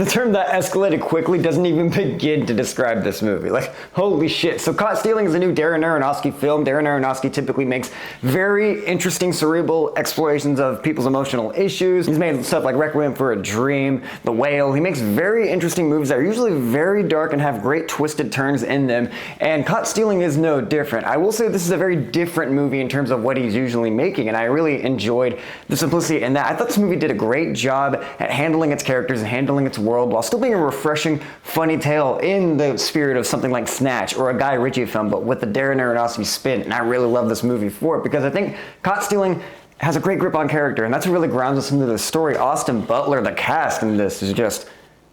The term that escalated quickly doesn't even begin to describe this movie. Like, holy shit. So Caught Stealing is a new Darren Aronofsky film. Darren Aronofsky typically makes very interesting, cerebral explorations of people's emotional issues. He's made stuff like Requiem for a Dream, The Whale. He makes very interesting movies that are usually very dark and have great twisted turns in them. And Caught Stealing is no different. I will say this is a very different movie in terms of what he's usually making, and I really enjoyed the simplicity in that. I thought this movie did a great job at handling its characters and handling its world while still being a refreshing, funny tale in the spirit of something like Snatch or a Guy Ritchie film, but with the Darren Aronofsky spin. And I really love this movie for it because I think Caught Stealing has a great grip on character, and that's what really grounds us into the story. Austin Butler, the cast in this is just,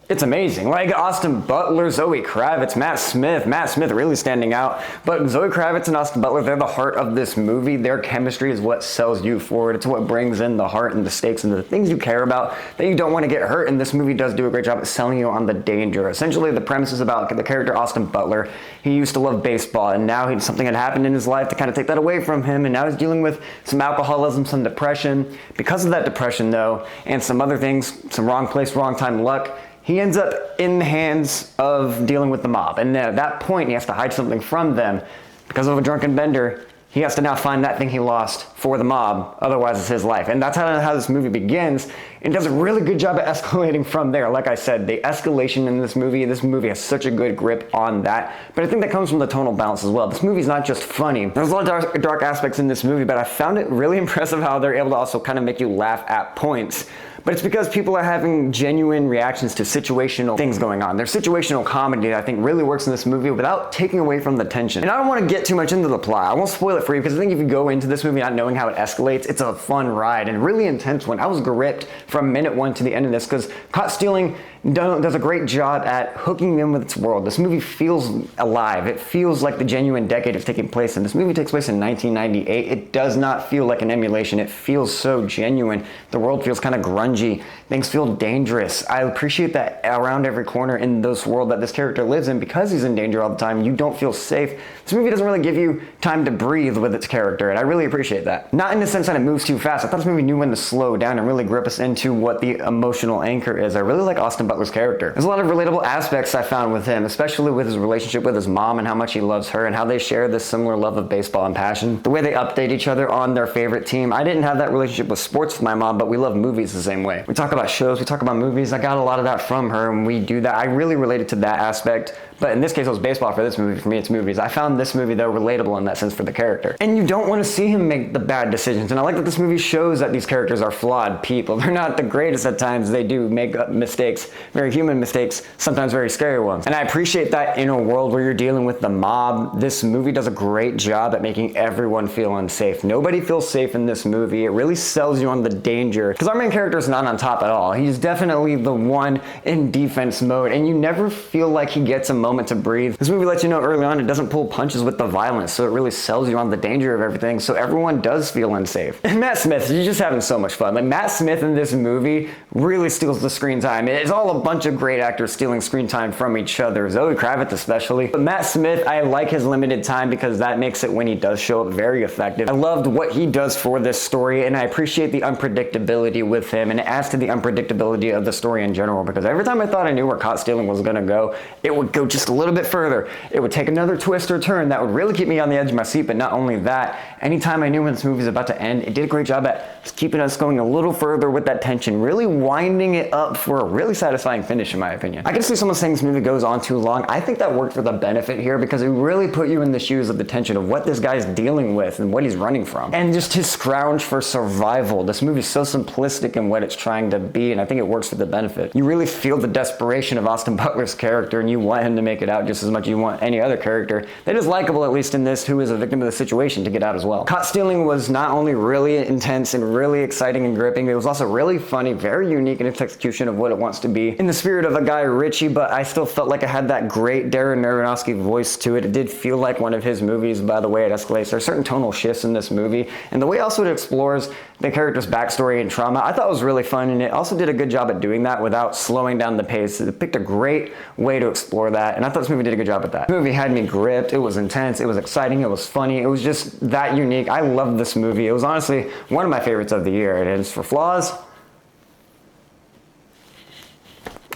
it's amazing. Like Austin Butler, Zoe Kravitz, Matt Smith really standing out. But Zoe Kravitz and Austin Butler, they're the heart of this movie. Their chemistry is what sells you forward. It's what brings in the heart and the stakes and the things you care about that you don't want to get hurt. And this movie does do a great job at selling you on the danger. Essentially, the premise is about the character Austin Butler. He used to love baseball, and now something had happened in his life to kind of take that away from him. And now he's dealing with some alcoholism, some depression. Because of that depression, though, and some other things, some wrong place, wrong time luck, he ends up in the hands of dealing with the mob. And at that point, he has to hide something from them. Because of a drunken bender, he has to now find that thing he lost for the mob. Otherwise, it's his life. And that's how this movie begins. And does a really good job at escalating from there. Like I said, the escalation in this movie has such a good grip on that. But I think that comes from the tonal balance as well. This movie's not just funny. There's a lot of dark aspects in this movie, but I found it really impressive how they're able to also kind of make you laugh at points. But it's because people are having genuine reactions to situational things going on. There's situational comedy that I think really works in this movie without taking away from the tension. And I don't want to get too much into the plot. I won't spoil it for you because I think if you go into this movie not knowing how it escalates, it's a fun ride and a really intense one. I was gripped from minute one to the end of this because Caught Stealing does a great job at hooking in with its world. This movie feels alive. It feels like the genuine decade it's taking place in. This movie takes place in 1998. It does not feel like an emulation. It feels so genuine. The world feels kind of grungy. Things feel dangerous. I appreciate that around every corner in this world that this character lives in, because he's in danger all the time, you don't feel safe. This movie doesn't really give you time to breathe with its character, and I really appreciate that. Not in the sense that it moves too fast. I thought this movie knew when to slow down and really grip us into what the emotional anchor is. I really like Austin Butler's character. There's a lot of relatable aspects I found with him, especially with his relationship with his mom and how much he loves her and how they share this similar love of baseball and passion. The way they update each other on their favorite team. I didn't have that relationship with sports with my mom, but we love movies the same way. We talk about shows, we talk about movies. I got a lot of that from her, and we do that. I really related to that aspect. But in this case, it was baseball for this movie. For me, it's movies. I found this movie, though, relatable in that sense for the character. And you don't want to see him make the bad decisions. And I like that this movie shows that these characters are flawed people. They're not the greatest at times. They do make mistakes, very human mistakes, sometimes very scary ones. And I appreciate that in a world where you're dealing with the mob, this movie does a great job at making everyone feel unsafe. Nobody feels safe in this movie. It really sells you on the danger. Because our main character is not on top at all. He's definitely the one in defense mode. And you never feel like he gets a moment to breathe. This movie lets you know early on it doesn't pull punches with the violence, so it really sells you on the danger of everything, so everyone does feel unsafe. And Matt Smith, he's just having so much fun. Like, Matt Smith in this movie really steals the screen time. It's all a bunch of great actors stealing screen time from each other, Zoe Kravitz especially. But Matt Smith, I like his limited time because that makes it, when he does show up, very effective. I loved what he does for this story, and I appreciate the unpredictability with him, and it adds to the unpredictability of the story in general, because every time I thought I knew where Caught Stealing was gonna go, it would go just a little bit further. It would take another twist or turn that would really keep me on the edge of my seat. But not only that, anytime I knew when this movie was about to end, it did a great job at keeping us going a little further with that tension, really winding it up for a really satisfying finish, in my opinion. I can see someone saying this movie goes on too long. I think that worked for the benefit here, because it really put you in the shoes of the tension of what this guy's dealing with and what he's running from, and just his scrounge for survival. This movie is so simplistic in what it's trying to be, and I think it works for the benefit. You really feel the desperation of Austin Butler's character, and you want him to make it out just as much as you want any other character that is likable, at least in this, who is a victim of the situation, to get out as well. Caught Stealing was not only really intense and really exciting and gripping, it was also really funny, very unique in its execution of what it wants to be, in the spirit of a Guy Ritchie, but I still felt like it had that great Darren Aronofsky voice to it. It did feel like one of his movies by the way it escalates. There are certain tonal shifts in this movie, and the way also it explores the character's backstory and trauma, I thought was really fun, and it also did a good job at doing that without slowing down the pace. It picked a great way to explore that, and I thought this movie did a good job at that. The movie had me gripped. It was intense. It was exciting. It was funny. It was just that unique. I loved this movie. It was honestly one of my favorites of the year, and as for flaws,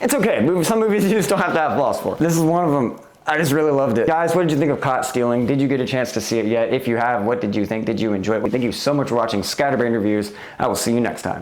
It's okay. Some movies you just don't have to have flaws for. This is one of them. I just really loved it. Guys, what did you think of Caught Stealing? Did you get a chance to see it yet? If you have, what did you think? Did you enjoy it? Thank you so much for watching Scatterbrain Reviews. I will see you next time.